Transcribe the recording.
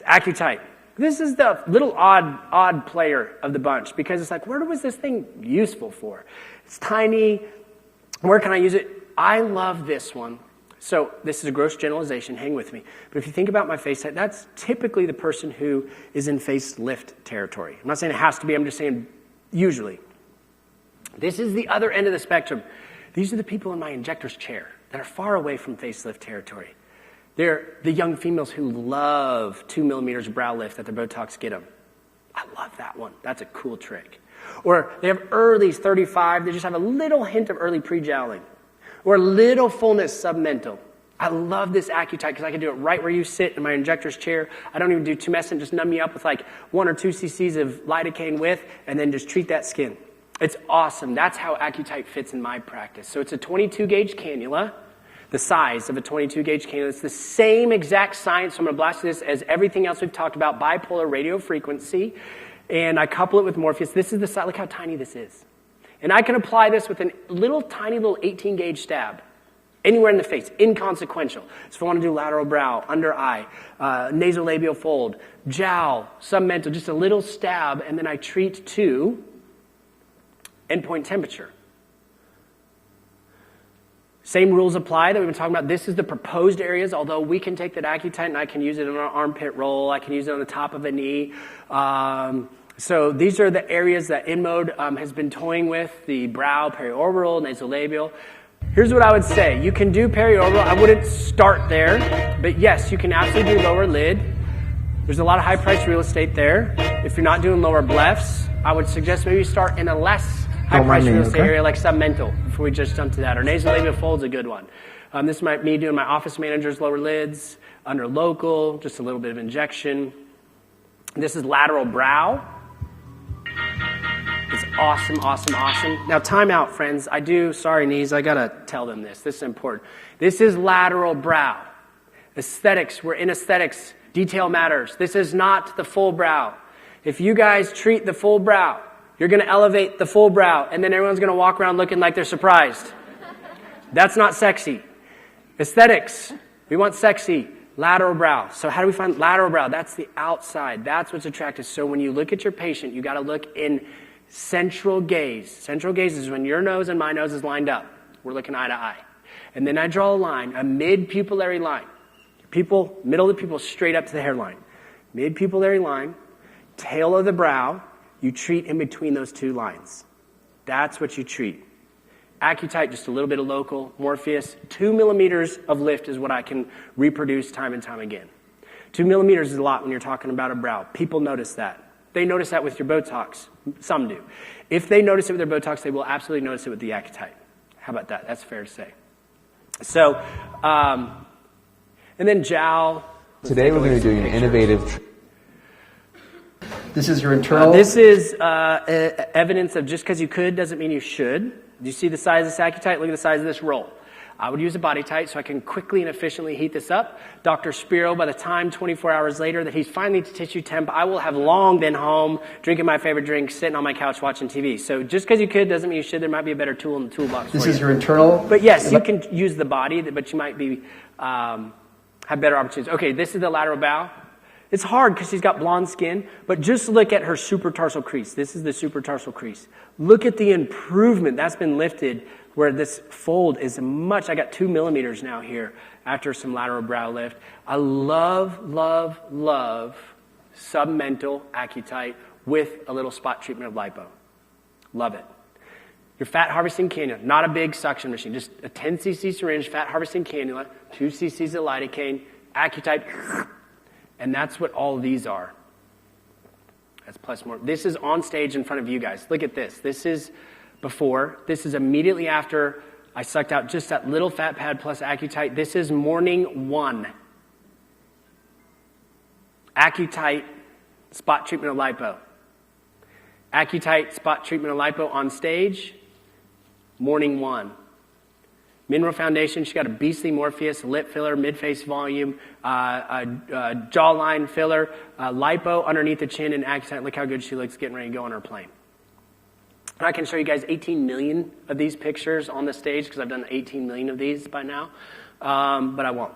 AccuTite. This is the little odd player of the bunch because it's like, where was this thing useful for? It's tiny. Where can I use it? I love this one. So this is a gross generalization. Hang with me. But if you think about my face type, that's typically the person who is in facelift territory. I'm not saying it has to be. I'm just saying usually. This is the other end of the spectrum. These are the people in my injector's chair that are far away from facelift territory. They're the young females who love 2 millimeters of brow lift that their Botox get them. I love that one. That's a cool trick. Or they have early 35. They just have a little hint of early pre-jowling. Or a little fullness submental. I love this AccuTite because I can do it right where you sit in my injector's chair. I don't even do tumescent. Just numb you up with like 1 or 2 cc's of lidocaine with, and then just treat that skin. It's awesome. That's how AccuTite fits in my practice. So it's a 22 gauge cannula. The size of a 22 gauge cannula. It's the same exact science. So I'm going to blast this as everything else we've talked about, bipolar radio frequency. And I couple it with Morpheus. This is the size. Look how tiny this is. And I can apply this with a tiny little 18 gauge stab. Anywhere in the face. Inconsequential. So if I want to do lateral brow, under eye, nasolabial fold, jowl, submental, just a little stab, and then I treat to endpoint temperature. Same rules apply that we've been talking about. This is the proposed areas, although we can take that AccuTite and I can use it on our armpit roll. I can use it on the top of a knee. So these are the areas that InMode has been toying with, the brow, periorbital, nasolabial. Here's what I would say. You can do periorbital. I wouldn't start there, but yes, you can absolutely do lower lid. There's a lot of high-priced real estate there. If you're not doing lower blephs, I would suggest maybe start in a less high-priced real estate area like submental, before we just jump to that. Or nasolabial fold's a good one. This might be me doing my office manager's lower lids, under local, just a little bit of injection. This is lateral brow. It's awesome, awesome, awesome. Now, time out, friends. Sorry, knees, I gotta tell them this. This is important. This is lateral brow. Aesthetics, we're in aesthetics. Detail matters. This is not the full brow. If you guys treat the full brow, you're going to elevate the full brow, and then everyone's going to walk around looking like they're surprised. That's not sexy. Aesthetics, we want sexy. Lateral brow. So how do we find lateral brow? That's the outside. That's what's attractive. So when you look at your patient, you got to look in central gaze. Central gaze is when your nose and my nose is lined up. We're looking eye to eye. And then I draw a line, a mid-pupillary line. Middle of the pupil straight up to the hairline. Mid-pupillary line, tail of the brow. You treat in between those two lines. That's what you treat. AccuTite, just a little bit of local. Morpheus, 2 millimeters of lift is what I can reproduce time and time again. 2 millimeters is a lot when you're talking about a brow. People notice that. They notice that with your Botox. Some do. If they notice it with their Botox, they will absolutely notice it with the AccuTite. How about that? That's fair to say. So, and then jowl. Today we're going to be doing an innovative... This is your internal... this is evidence of just because you could doesn't mean you should. Do you see the size of this AccuTite? Look at the size of this roll. I would use a BodyTite so I can quickly and efficiently heat this up. Dr. Spiro, by the time 24 hours later that he's finally to tissue temp, I will have long been home, drinking my favorite drink, sitting on my couch watching TV. So just because you could doesn't mean you should. There might be a better tool in the toolbox This for is you. your internal... But yes, you can use the body, but you might be have better opportunities. Okay, this is the lateral bow. It's hard because she's got blonde skin, but just look at her supratarsal crease. This is the supratarsal crease. Look at the improvement that's been lifted where this fold is much. I got 2 millimeters now here after some lateral brow lift. I love, love, love submental AccuTite with a little spot treatment of lipo. Love it. Your fat harvesting cannula, not a big suction machine, just a 10 cc syringe, fat harvesting cannula, 2 cc's of lidocaine, AccuTite. And that's what all of these are. That's plus more. This is on stage in front of you guys. Look at this. This is before. This is immediately after I sucked out just that little fat pad plus AccuTite. This is morning 1. AccuTite spot treatment of lipo. AccuTite spot treatment of lipo on stage. Morning 1. Mineral Foundation, she got a beastly Morpheus, lip filler, mid-face volume, jawline filler, lipo underneath the chin, and AccuTite. Look how good she looks getting ready to go on her plane. And I can show you guys 18 million of these pictures on the stage because I've done 18 million of these by now, but I won't.